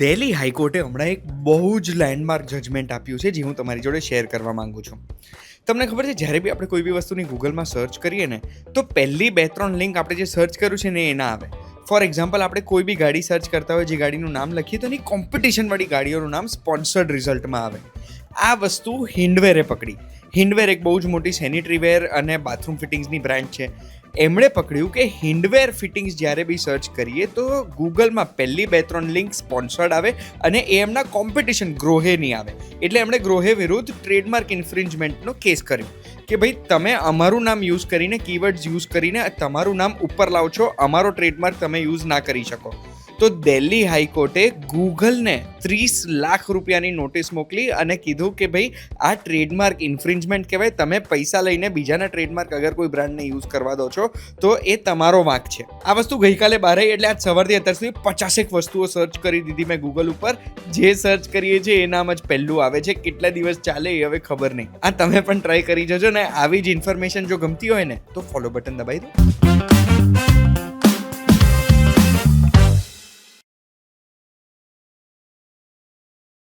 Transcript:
દિલ્હી હાઈકોર્ટે હમણાં એક બહુ જ લેન્ડમાર્ક જજમેન્ટ આપ્યું છે જે હું તમારી જોડે શેર કરવા માંગુ છું. તમને ખબર છે જ્યારે બી આપણે કોઈ બી વસ્તુની ગૂગલમાં સર્ચ કરીએ ને તો પહેલી 2-3 લિંક આપણે જે સર્ચ કર્યું છે ને એ ના આવે. ફોર એક્ઝામ્પલ આપણે કોઈ બી ગાડી સર્ચ કરતા હોય જે ગાડીનું નામ લખીએ તો એની કોમ્પિટિશનવાળી ગાડીઓનું નામ સ્પોન્સર્ડ રિઝલ્ટમાં આવે. આ વસ્તુ હિન્ડવેરે પકડી. હિન્ડવેર એક બહુ જ મોટી સેનિટરી વેર અને બાથરૂમ ફિટિંગ્સની બ્રાન્ડ છે. એમણે પકડ્યું કે હિન્ડવેર ફિટિંગ્સ જ્યારે બી સર્ચ કરીએ તો ગૂગલમાં પહેલી 2-3 લિંક સ્પોન્સર્ડ આવે અને એ એમના કોમ્પિટિશન ગ્રોહેની આવે. એટલે એમણે ગ્રોહે વિરુદ્ધ ટ્રેડમાર્ક ઇન્ફ્રિંજમેન્ટનો કેસ કર્યો કે ભાઈ તમે અમારું નામ યુઝ કરીને કીવર્ડ્સ યુઝ કરીને તમારું નામ ઉપર લાવો છો, અમારો ટ્રેડમાર્ક તમે યુઝ ના કરી શકો. તો દિલ્હી હાઈકોર્ટે ગૂગલને 30 લાખ રૂપિયાની નોટિસ મોકલી અને કીધું કે ભાઈ આ ટ્રેડમાર્ક ઇન્ફ્રિંજમેન્ટ કહેવાય. તમે પૈસા લઈને બીજાના ટ્રેડમાર્ક અગર કોઈ બ્રાન્ડને યુઝ કરવા દો છો તો એ તમારો વાંક છે. આ વસ્તુ ગઈકાલે 12 એટલે આજ સવારથી અત્યાર સુધી 50 વસ્તુઓ સર્ચ કરી દીધી મેં ગૂગલ ઉપર. જે સર્ચ કરીએ છીએ એ નામ જ પહેલું આવે છે. કેટલા દિવસ ચાલે એ હવે ખબર નહીં. આ તમે પણ ટ્રાય કરી જજો ને આવી જ ઇન્ફોર્મેશન જો ગમતી હોય ને તો ફોલો બટન દબાવી દો.